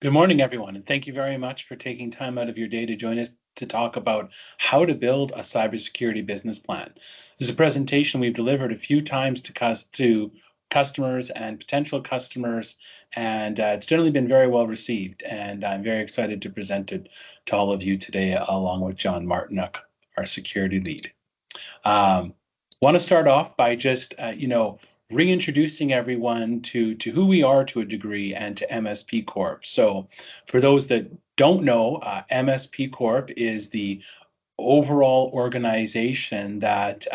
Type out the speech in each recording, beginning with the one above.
Good morning, everyone, and thank you very much for taking time out of your day to join us to talk about how to build a cybersecurity business plan. This is a presentation we've delivered a few times to customers and potential customers, and it's generally been very well received. And I'm very excited to present it to all of you today, along with John Martinook, our security lead. Want to start off by just reintroducing everyone to who we are to a degree and to MSP Corp. So for those that don't know, MSP Corp is the overall organization that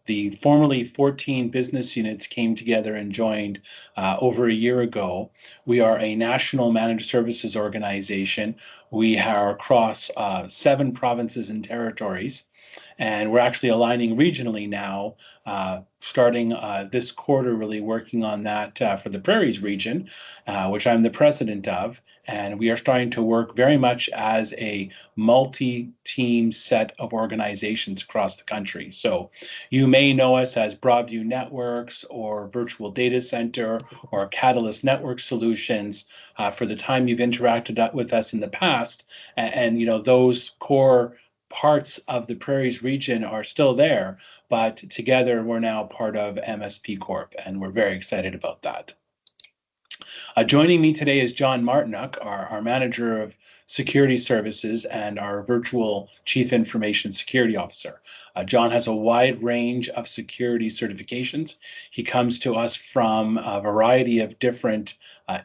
the formerly 14 business units came together and joined over a year ago. We are a national managed services organization. We are across 7 provinces and territories. And we're actually aligning regionally now, starting this quarter, really working on that for the Prairies region, which I'm the president of. And we are starting to work very much as a multi-team set of organizations across the country. So you may know us as Broadview Networks or Virtual Data Center or Catalyst Network Solutions for the time you've interacted with us in the past. And those core parts of the Prairies region are still there, but together we're now part of MSP Corp, and we're very excited about that. Joining me today is John Martinook, our manager of security services and our virtual chief information security officer. John has a wide range of security certifications. He comes to us from a variety of different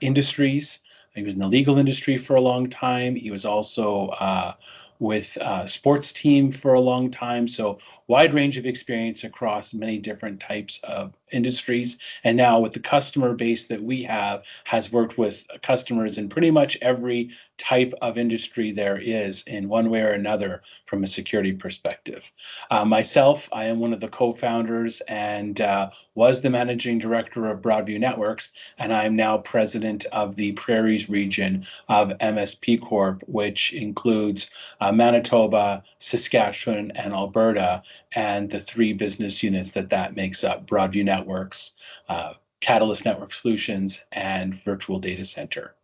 industries. He was in the legal industry for a long time. He was also with a sports team for a long time. So wide range of experience across many different types of industries. And now with the customer base that we have, has worked with customers in pretty much every type of industry there is in one way or another from a security perspective. Myself, I am one of the co-founders and was the managing director of Broadview Networks, and I'm now president of the Prairies region of MSP Corp, which includes Manitoba, Saskatchewan, and Alberta, and the 3 business units that makes up: Broadview Networks, Catalyst Network Solutions, and Virtual Data Center.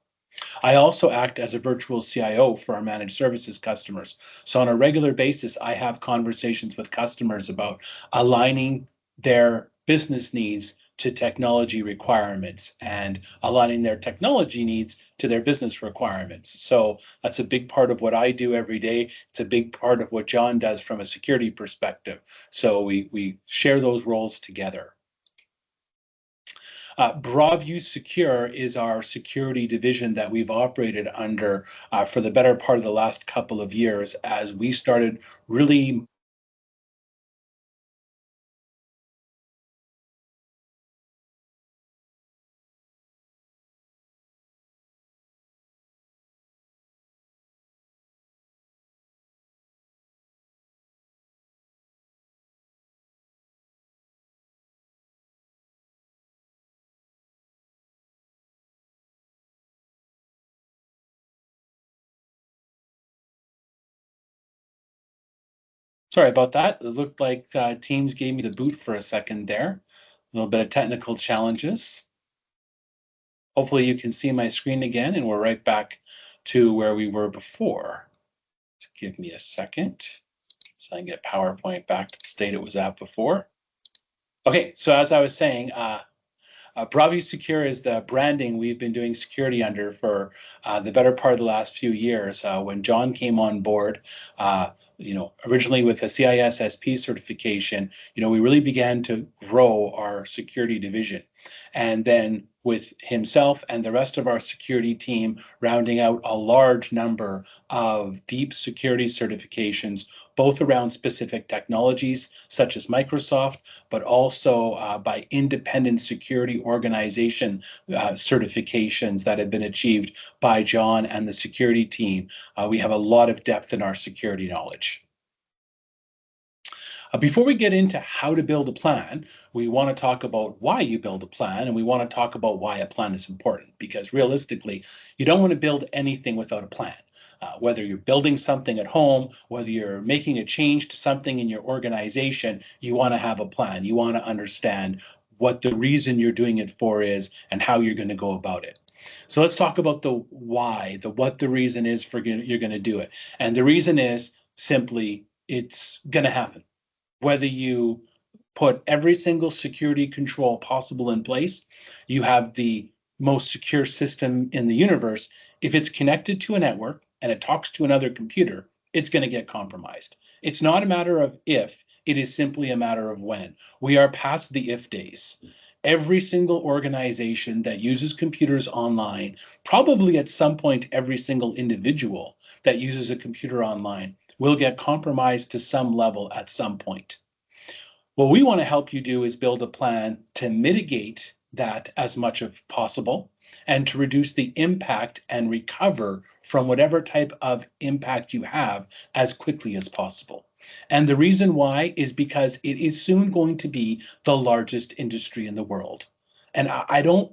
I also act as a virtual CIO for our managed services customers. So on a regular basis, I have conversations with customers about aligning their business needs to technology requirements and aligning their technology needs to their business requirements. So that's a big part of what I do every day. It's a big part of what John does from a security perspective. So we share those roles together. Broadview Secure is our security division that we've operated under for the better part of the last couple of years as we started really. Sorry about that. It looked like Teams gave me the boot for a second there. A little bit of technical challenges. Hopefully you can see my screen again, and we're right back to where we were before. Just give me a second so I can get PowerPoint back to the state it was at before. Okay, so as I was saying, Broadview Secure is the branding we've been doing security under for the better part of the last few years. When John came on board, originally with a CISSP certification, we really began to grow our security division. And then with himself and the rest of our security team rounding out a large number of deep security certifications, both around specific technologies such as Microsoft, but also by independent security organization certifications that have been achieved by John and the security team. We have a lot of depth in our security knowledge. Before we get into how to build a plan, we want to talk about why you build a plan, and we want to talk about why a plan is important, because realistically, you don't want to build anything without a plan. Whether you're building something at home, whether you're making a change to something in your organization, you want to have a plan. You want to understand what the reason you're doing it for is and how you're going to go about it. So let's talk about the why, what the reason is for you're going to do it. And the reason is simply it's going to happen. Whether you put every single security control possible in place, you have the most secure system in the universe. If it's connected to a network and it talks to another computer, it's going to get compromised. It's not a matter of if, it is simply a matter of when. We are past the if days. Every single organization that uses computers online, probably at some point, every single individual that uses a computer online will get compromised to some level at some point. What we want to help you do is build a plan to mitigate that as much as possible and to reduce the impact and recover from whatever type of impact you have as quickly as possible. And the reason why is because it is soon going to be the largest industry in the world. And I don't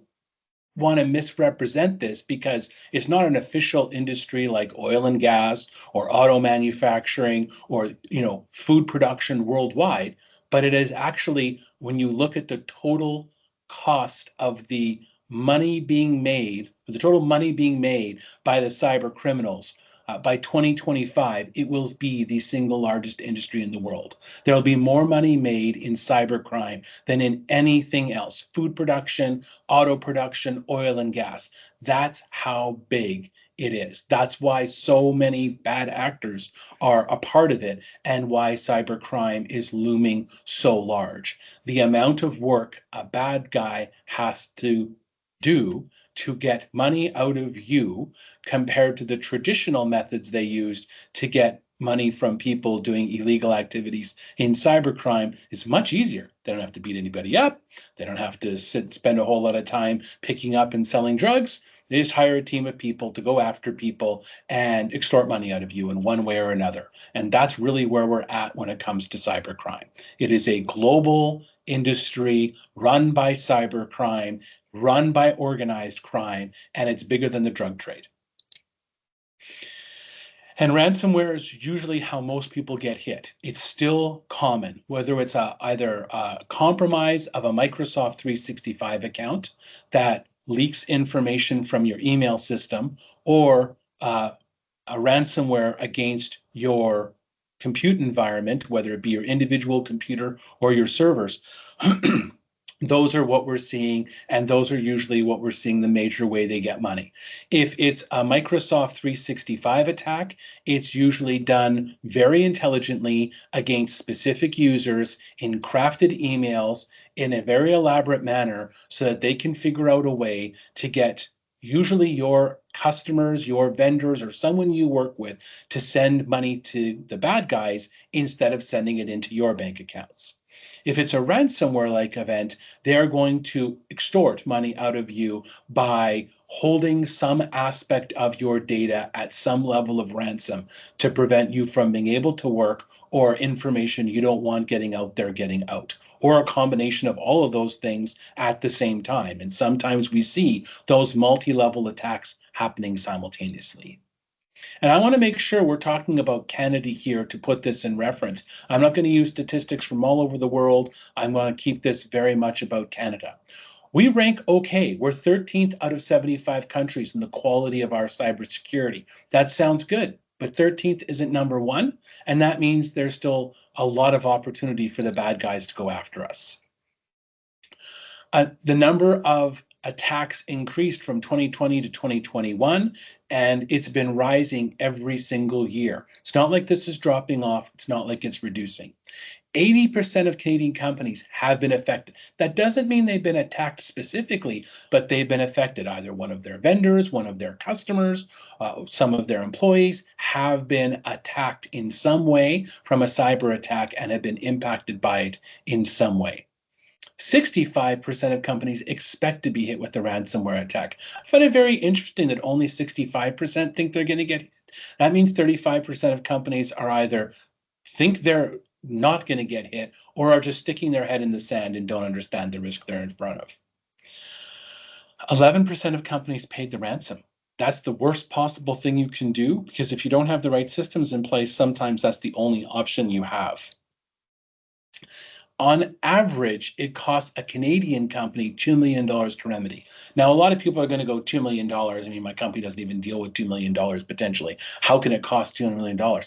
want to misrepresent this because it's not an official industry like oil and gas or auto manufacturing or food production worldwide, but it is actually, when you look at the total cost of the money being made, the total money being made by the cyber criminals, by 2025, it will be the single largest industry in the world. There will be more money made in cybercrime than in anything else. Food production, auto production, oil and gas. That's how big it is. That's why so many bad actors are a part of it and why cybercrime is looming so large. The amount of work a bad guy has to do to get money out of you compared to the traditional methods they used to get money from people doing illegal activities in cybercrime is much easier. They don't have to beat anybody up. They don't have to spend a whole lot of time picking up and selling drugs. They just hire a team of people to go after people and extort money out of you in one way or another. And that's really where we're at when it comes to cybercrime. It is a global industry run by cybercrime, run by organized crime, and it's bigger than the drug trade. And ransomware is usually how most people get hit. It's still common, whether it's either a compromise of a Microsoft 365 account that leaks information from your email system, or a ransomware against your compute environment, whether it be your individual computer or your servers. Those are what we're seeing, and those are usually what we're seeing the major way they get money. If it's a Microsoft 365 attack, it's usually done very intelligently against specific users in crafted emails in a very elaborate manner so that they can figure out a way to get usually your customers, your vendors, or someone you work with to send money to the bad guys instead of sending it into your bank accounts. If it's a ransomware-like event, they're going to extort money out of you by holding some aspect of your data at some level of ransom to prevent you from being able to work, or information you don't want getting out there getting out, or a combination of all of those things at the same time. And sometimes we see those multi-level attacks happening simultaneously. And I want to make sure we're talking about Canada here to put this in reference. I'm not going to use statistics from all over the world. I'm going to keep this very much about Canada. We rank okay. We're 13th out of 75 countries in the quality of our cybersecurity. That sounds good, but 13th isn't number one, and that means there's still a lot of opportunity for the bad guys to go after us. The number of attacks increased from 2020 to 2021, and it's been rising every single year. It's not like this is dropping off. It's not like it's reducing. 80% of Canadian companies have been affected. That doesn't mean they've been attacked specifically, but they've been affected. Either one of their vendors, one of their customers, some of their employees have been attacked in some way from a cyber attack and have been impacted by it in some way. 65% of companies expect to be hit with a ransomware attack. I find it very interesting that only 65% think they're going to get hit. That means 35% of companies are either think they're not going to get hit or are just sticking their head in the sand and don't understand the risk they're in front of. 11% of companies paid the ransom. That's the worst possible thing you can do, because if you don't have the right systems in place, sometimes that's the only option you have. On average, it costs a Canadian company $2 million to remedy. Now, a lot of people are going to go $2 million. I mean, my company doesn't even deal with $2 million potentially. How can it cost $200 million?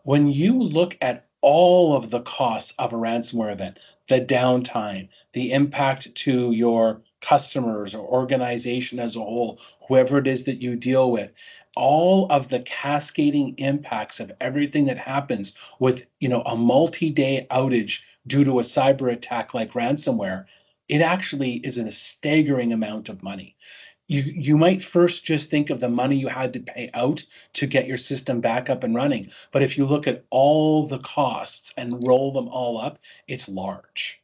When you look at all of the costs of a ransomware event, the downtime, the impact to your customers or organization as a whole, whoever it is that you deal with, all of the cascading impacts of everything that happens with, a multi-day outage due to a cyber attack like ransomware, it actually is a staggering amount of money. You might first just think of the money you had to pay out to get your system back up and running, but if you look at all the costs and roll them all up, it's large.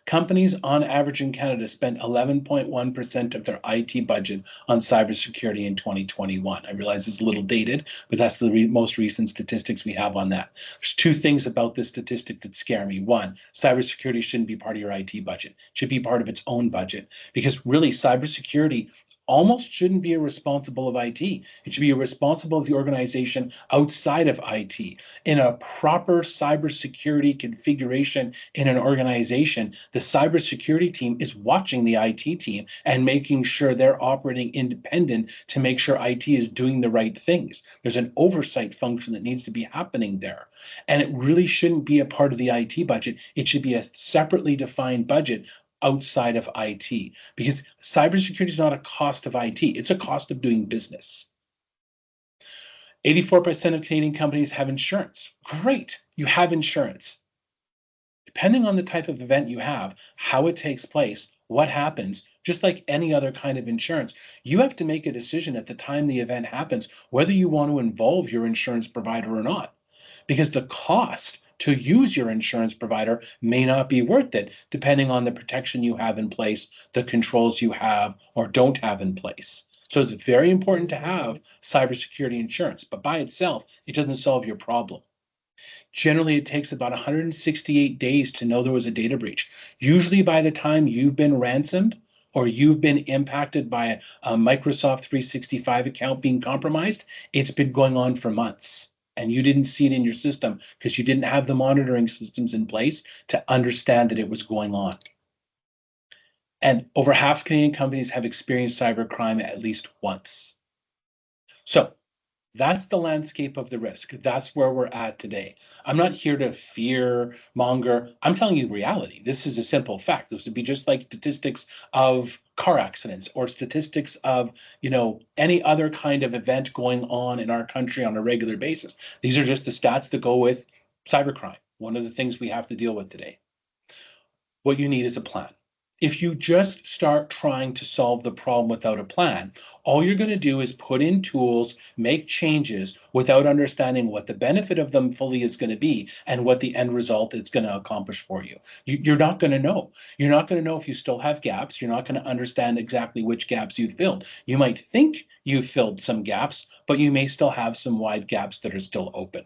Companies on average in Canada spent 11.1% of their IT budget on cybersecurity in 2021. I realize it's a little dated, but that's the most recent statistics we have on that. There's two things about this statistic that scare me. One, cybersecurity shouldn't be part of your IT budget. It should be part of its own budget, because really cybersecurity almost shouldn't be a responsible of IT. It should be a responsible of the organization outside of IT. In a proper cybersecurity configuration in an organization, the cybersecurity team is watching the IT team and making sure they're operating independent to make sure IT is doing the right things. There's an oversight function that needs to be happening there. And it really shouldn't be a part of the IT budget. It should be a separately defined budget outside of IT, because cybersecurity is not a cost of IT, it's a cost of doing business. 84% of Canadian companies have insurance. Great, you have insurance. Depending on the type of event you have, how it takes place, what happens, just like any other kind of insurance, you have to make a decision at the time the event happens whether you want to involve your insurance provider or not, because the cost to use your insurance provider may not be worth it, depending on the protection you have in place, the controls you have or don't have in place. So it's very important to have cybersecurity insurance, but by itself, it doesn't solve your problem. Generally, it takes about 168 days to know there was a data breach. Usually by the time you've been ransomed or you've been impacted by a Microsoft 365 account being compromised, it's been going on for months. And you didn't see it in your system because you didn't have the monitoring systems in place to understand that it was going on. And over half Canadian companies have experienced cybercrime at least once. So that's the landscape of the risk. That's where we're at today. I'm not here to fear monger. I'm telling you reality. This is a simple fact. This would be just like statistics of car accidents or statistics of, any other kind of event going on in our country on a regular basis. These are just the stats that go with cybercrime, one of the things we have to deal with today. What you need is a plan. If you just start trying to solve the problem without a plan, all you're going to do is put in tools, make changes without understanding what the benefit of them fully is going to be and what the end result is going to accomplish for you. You're not going to know. You're not going to know if you still have gaps. You're not going to understand exactly which gaps you've filled. You might think you've filled some gaps, but you may still have some wide gaps that are still open.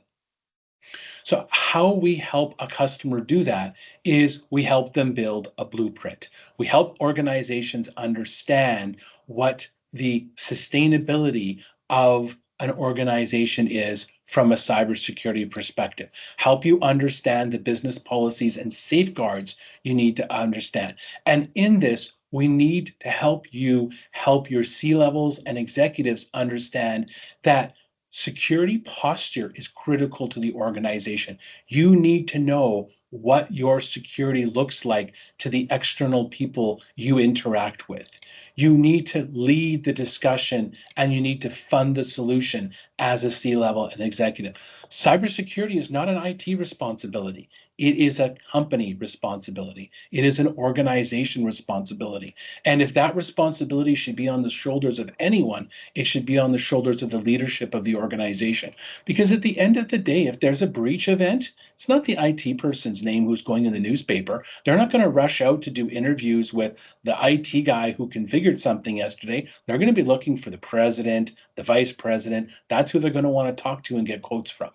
So how we help a customer do that is we help them build a blueprint. We help organizations understand what the sustainability of an organization is from a cybersecurity perspective. Help you understand the business policies and safeguards you need to understand. And in this, we need to help you help your C-levels and executives understand that security posture is critical to the organization. You need to know what your security looks like to the external people you interact with. You need to lead the discussion and you need to fund the solution as a C-level and executive. Cybersecurity is not an IT responsibility. It is a company responsibility. It is an organization responsibility. And if that responsibility should be on the shoulders of anyone, it should be on the shoulders of the leadership of the organization. Because at the end of the day, if there's a breach event, it's not the IT person's name who's going in the newspaper. They're not going to rush out to do interviews with the IT guy who configured something yesterday. They're going to be looking for the president, the vice president. That's who they're going to want to talk to and get quotes from.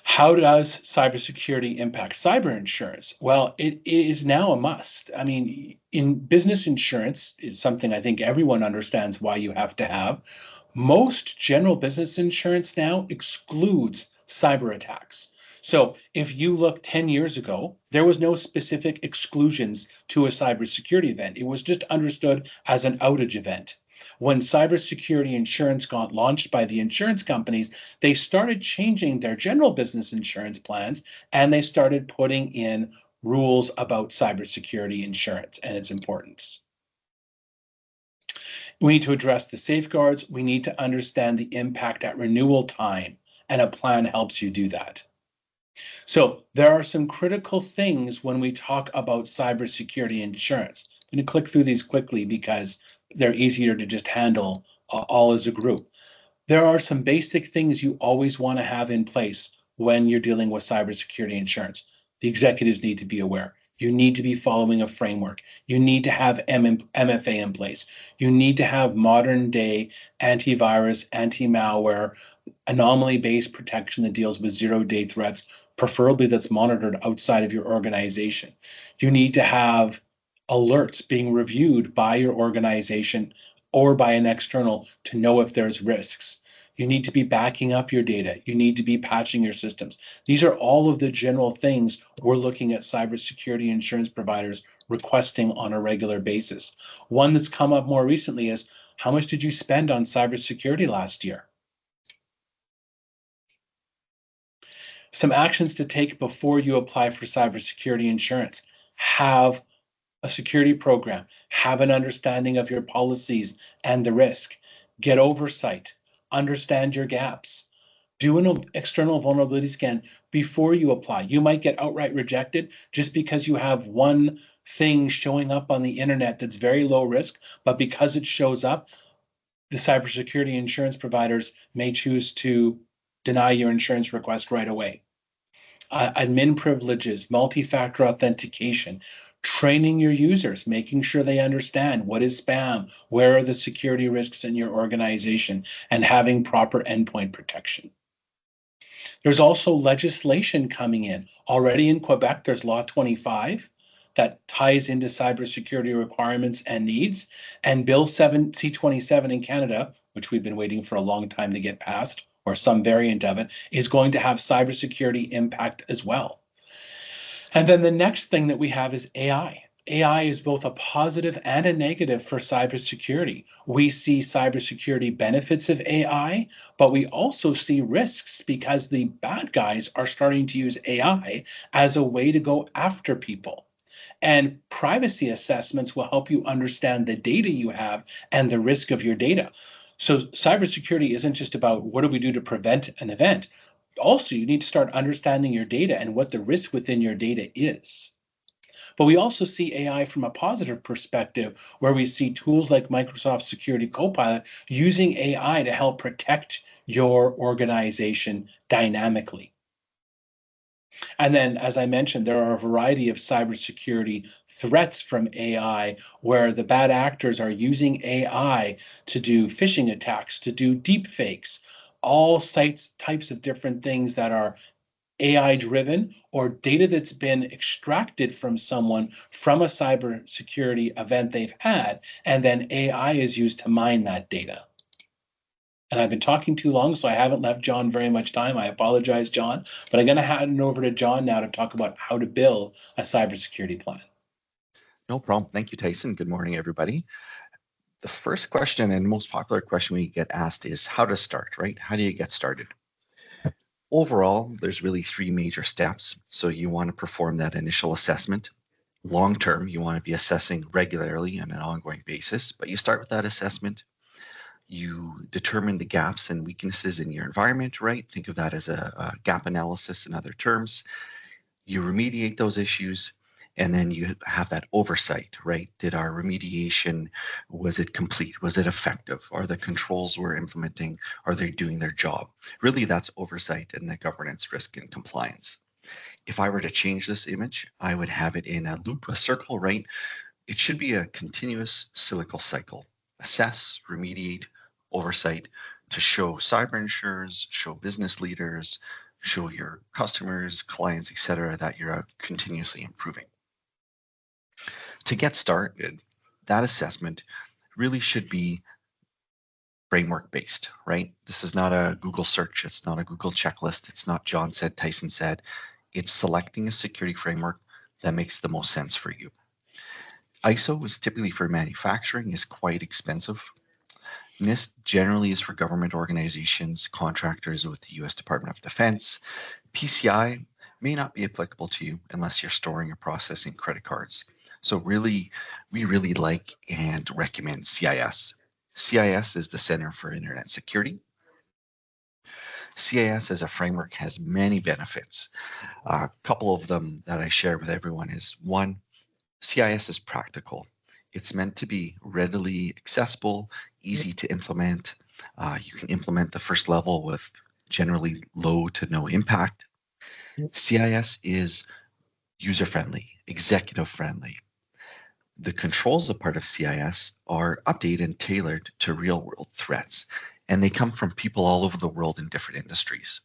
How does cybersecurity impact cyber insurance? Well, it is now a must. I mean, in business insurance is something I think everyone understands why you have to have. Most general business insurance now excludes cyber attacks. So if you look 10 years ago, there was no specific exclusions to a cybersecurity event. It was just understood as an outage event. When cybersecurity insurance got launched by the insurance companies, they started changing their general business insurance plans and they started putting in rules about cybersecurity insurance and its importance. We need to address the safeguards. We need to understand the impact at renewal time, and a plan helps you do that. So there are some critical things when we talk about cybersecurity insurance. I'm going to click through these quickly because they're easier to just handle all as a group. There are some basic things you always want to have in place when you're dealing with cybersecurity insurance. The executives need to be aware. You need to be following a framework. You need to have MFA in place. You need to have modern day antivirus, anti-malware, anomaly-based protection that deals with zero-day threats, preferably that's monitored outside of your organization. You need to have alerts being reviewed by your organization or by an external to know if there's risks. You need to be backing up your data. You need to be patching your systems. These are all of the general things we're looking at cybersecurity insurance providers requesting on a regular basis. One that's come up more recently is, how much did you spend on cybersecurity last year? Some actions to take before you apply for cybersecurity insurance. Have a security program, have an understanding of your policies and the risk, get oversight, understand your gaps, do an external vulnerability scan before you apply. You might get outright rejected just because you have one thing showing up on the internet that's very low risk, but because it shows up, the cybersecurity insurance providers may choose to deny your insurance request right away. Admin privileges, multi-factor authentication, training your users, making sure they understand what is spam, where are the security risks in your organization, and having proper endpoint protection. There's also legislation coming in. Already in Quebec, there's Law 25 that ties into cybersecurity requirements and needs, and Bill C-27 in Canada, which we've been waiting for a long time to get passed, or some variant of it, is going to have cybersecurity impact as well. And then the next thing that we have is AI. AI is both a positive and a negative for cybersecurity. We see cybersecurity benefits of AI, but we also see risks because the bad guys are starting to use AI as a way to go after people. And privacy assessments will help you understand the data you have and the risk of your data. So cybersecurity isn't just about what do we do to prevent an event. Also, you need to start understanding your data and what the risk within your data is. But we also see AI from a positive perspective, where we see tools like Microsoft Security Copilot using AI to help protect your organization dynamically. And then, as I mentioned, there are a variety of cybersecurity threats from AI where the bad actors are using AI to do phishing attacks, to do deep fakes, all types of different things that are AI driven or data that's been extracted from someone from a cybersecurity event they've had, and then AI is used to mine that data. And I've been talking too long, so I haven't left John very much time. I apologize, John, but I'm going to hand it over to John now to talk about how to build a cybersecurity plan. No problem. Thank you, Tyson. Good morning, everybody. The first question and most popular question we get asked is how to start, right? How do you get started? Overall, there's really three major steps. So you want to perform that initial assessment. Long term, you want to be assessing regularly on an ongoing basis, but you start with that assessment. You determine the gaps and weaknesses in your environment, right? Think of that as a gap analysis in other terms. You remediate those issues, and then you have that oversight, right? Did our remediation, was it complete? Was it effective? Are the controls we're implementing, are they doing their job? Really, that's oversight and the governance, risk, and compliance. If I were to change this image, I would have it in a loop, a circle, right? It should be a continuous cycle. Assess, remediate, oversight to show cyber insurers, show business leaders, show your customers, clients, etc., that you're continuously improving. To get started, that assessment really should be framework based, right? This is not a Google search. It's not a Google checklist. It's not John said, Tyson said. It's selecting a security framework that makes the most sense for you. ISO is typically for manufacturing, is quite expensive. NIST generally is for government organizations, contractors with the US Department of Defense. PCI may not be applicable to you unless you're storing or processing credit cards. So really, we really like and recommend CIS. CIS is the Center for Internet Security. CIS as a framework has many benefits. A couple of them that I share with everyone is one, CIS is practical. It's meant to be readily accessible, easy to implement. You can implement the first level with generally low to no impact. CIS is user-friendly, executive-friendly. The controls of part of CIS are updated and tailored to real-world threats, and they come from people all over the world in different industries.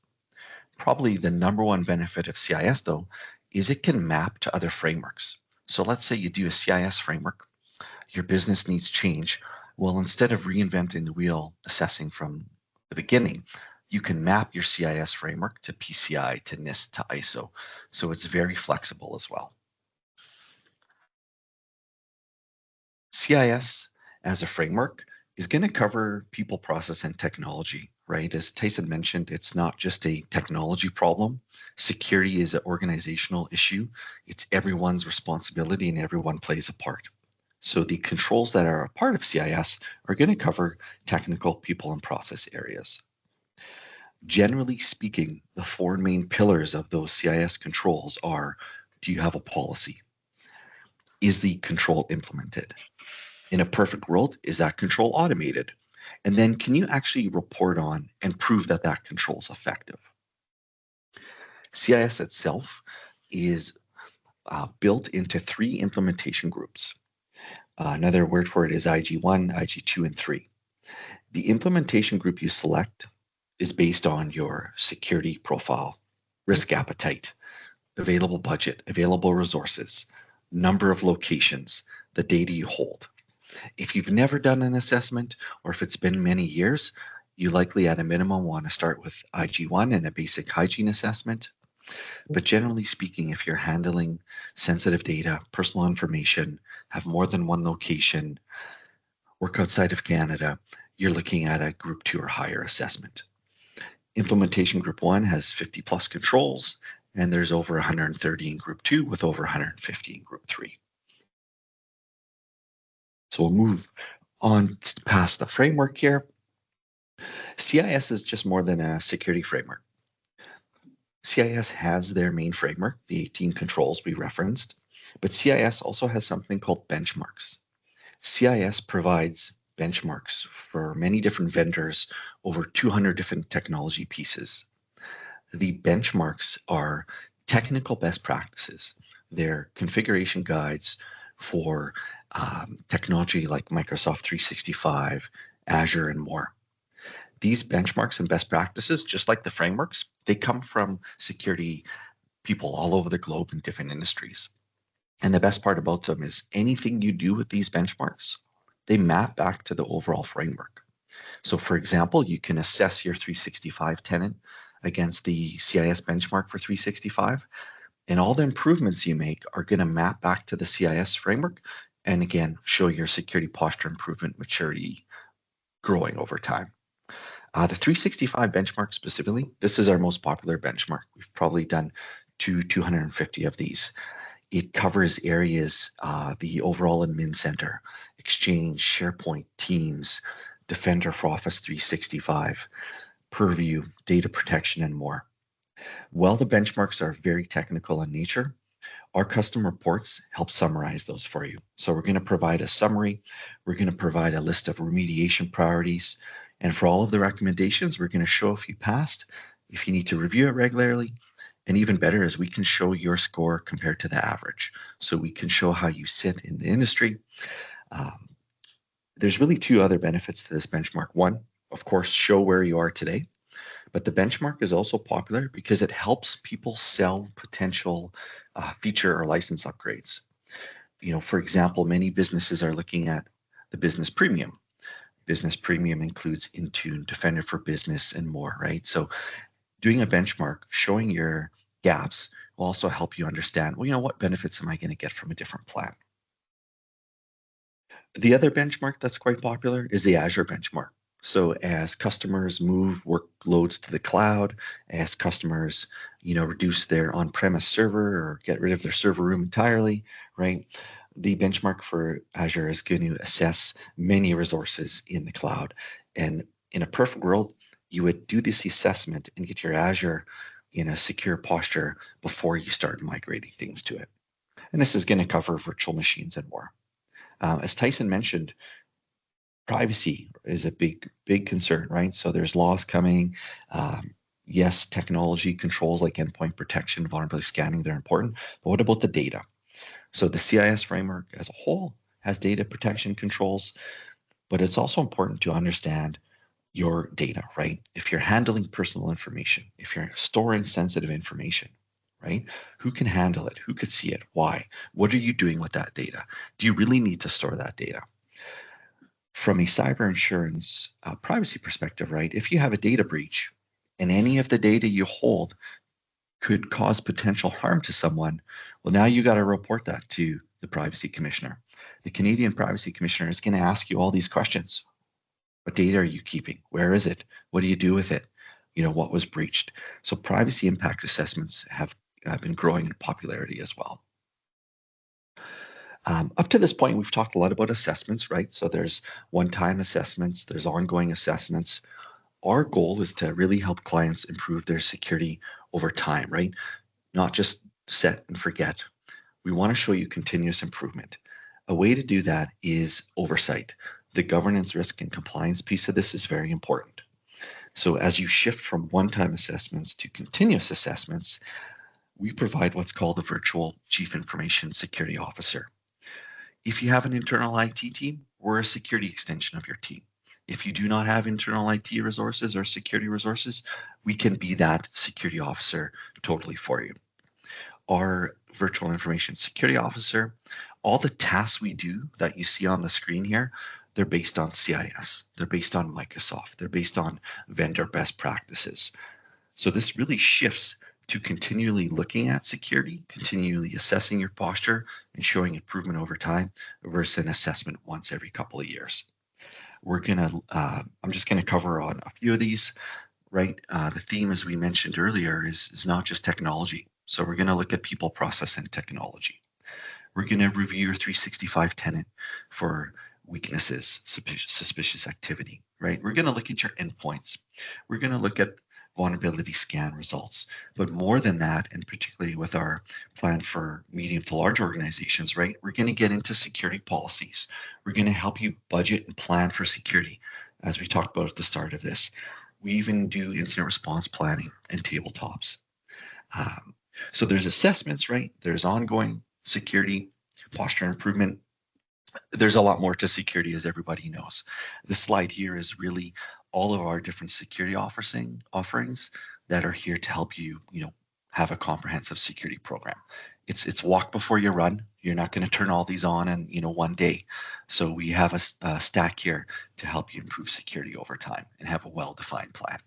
Probably the number one benefit of CIS, though, is it can map to other frameworks. So let's say you do a CIS framework, your business needs change. Well, instead of reinventing the wheel, assessing from the beginning, you can map your CIS framework to PCI, to NIST, to ISO. So it's very flexible as well. CIS as a framework is going to cover people, process, and technology, right? As Tyson mentioned, it's not just a technology problem. Security is an organizational issue. It's everyone's responsibility and everyone plays a part. So the controls that are a part of CIS are going to cover technical, people, and process areas. Generally speaking, the four main pillars of those CIS controls are, do you have a policy? Is the control implemented? In a perfect world, is that control automated? And then can you actually report on and prove that that control is effective? CIS itself is built into 3 implementation groups. Another word for it is IG1, IG2, and 3. The implementation group you select is based on your security profile, risk appetite, available budget, available resources, number of locations, the data you hold. If you've never done an assessment, or if it's been many years, you likely at a minimum want to start with IG1 and a basic hygiene assessment. But generally speaking, if you're handling sensitive data, personal information, have more than one location, work outside of Canada, you're looking at a group 2 or higher assessment. Implementation group 1 has 50 plus controls, and there's over 130 in group 2 with over 150 in group 3. So we'll move on past the framework here. CIS is just more than a security framework. CIS has their main framework, the 18 controls we referenced, but CIS also has something called benchmarks. CIS provides benchmarks for many different vendors, over 200 different technology pieces. The benchmarks are technical best practices. They're configuration guides for technology like Microsoft 365, Azure, and more. These benchmarks and best practices, just like the frameworks, they come from security people all over the globe in different industries. And the best part about them is anything you do with these benchmarks, they map back to the overall framework. So for example, you can assess your 365 tenant against the CIS benchmark for 365, and all the improvements you make are going to map back to the CIS framework, and again, show your security posture improvement maturity growing over time. The 365 benchmark specifically, this is our most popular benchmark. We've probably done 250 of these. It covers areas, the overall admin center, Exchange, SharePoint, Teams, Defender for Office 365, Purview, data protection, and more. While the benchmarks are very technical in nature, our custom reports help summarize those for you. So we're going to provide a summary. We're going to provide a list of remediation priorities. And for all of the recommendations, we're going to show if you passed, if you need to review it regularly, and even better is we can show your score compared to the average. So we can show how you sit in the industry. There's really 2 other benefits to this benchmark. One, of course, show where you are today. But the benchmark is also popular because it helps people sell potential feature or license upgrades. You know, for example, many businesses are looking at the business premium. Business Premium includes Intune, Defender for Business, and more, right? So doing a benchmark, showing your gaps will also help you understand, well, what benefits am I going to get from a different plan? The other benchmark that's quite popular is the Azure benchmark. So as customers move workloads to the cloud, as customers, reduce their on-premise server or get rid of their server room entirely, right? The benchmark for Azure is going to assess many resources in the cloud. And in a perfect world, you would do this assessment and get your Azure in a secure posture before you start migrating things to it. And this is going to cover virtual machines and more. As Tyson mentioned, privacy is a big concern, right? So there's laws coming. Yes, technology controls like endpoint protection, vulnerability scanning, they're important. But what about the data? So the CIS framework as a whole has data protection controls, but it's also important to understand your data, right? If you're handling personal information, if you're storing sensitive information, right? Who can handle it? Who could see it? Why? What are you doing with that data? Do you really need to store that data? From a cyber insurance privacy perspective, right? If you have a data breach and any of the data you hold could cause potential harm to someone, well, now you got to report that to the privacy commissioner. The Canadian privacy commissioner is going to ask you all these questions. What data are you keeping? Where is it? What do you do with it? What was breached? So privacy impact assessments have been growing in popularity as well. Up to this point, we've talked a lot about assessments, right? So there's one-time assessments, there's ongoing assessments. Our goal is to really help clients improve their security over time, right? Not just set and forget. We want to show you continuous improvement. A way to do that is oversight. The governance, risk, and compliance piece of this is very important. So as you shift from one-time assessments to continuous assessments, we provide what's called a virtual chief information security officer. If you have an internal IT team, we're a security extension of your team. If you do not have internal IT resources or security resources, we can be that security officer totally for you. Our virtual information security officer, all the tasks we do that you see on the screen here, they're based on CIS, they're based on Microsoft, they're based on vendor best practices. So this really shifts to continually looking at security, continually assessing your posture and showing improvement over time versus an assessment once every couple of years. I'm just gonna cover on a few of these, right? The theme, as we mentioned earlier, is not just technology. So we're gonna look at people, process, and technology. We're gonna review your 365 tenant for weaknesses, suspicious activity, right? We're gonna look at your endpoints. We're gonna look at vulnerability scan results. But more than that, and particularly with our plan for medium to large organizations, right, we're going to get into security policies. We're going to help you budget and plan for security, as we talked about at the start of this. We even do incident response planning and tabletops. So there's assessments, right? There's ongoing security, posture improvement. There's a lot more to security, as everybody knows. This slide here is really all of our different security offerings that are here to help you, have a comprehensive security program. It's walk before you run. You're not going to turn all these on in, one day. So we have a stack here to help you improve security over time and have a well-defined plan.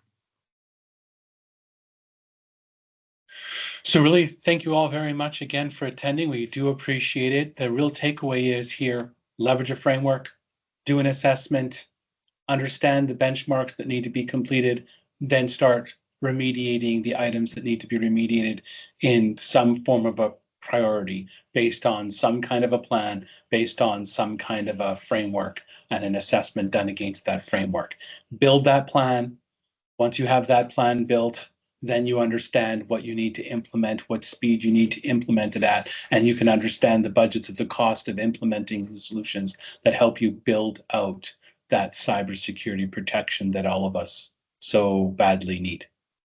So really, thank you all very much again for attending. We do appreciate it. The real takeaway is here, leverage a framework, do an assessment, understand the benchmarks that need to be completed, then start remediating the items that need to be remediated in some form of a priority based on some kind of a plan, based on some kind of a framework and an assessment done against that framework. Build that plan. Once you have that plan built, then you understand what you need to implement, what speed you need to implement it at, and you can understand the budgets of the cost of implementing the solutions that help you build out that cybersecurity protection that all of us so badly need.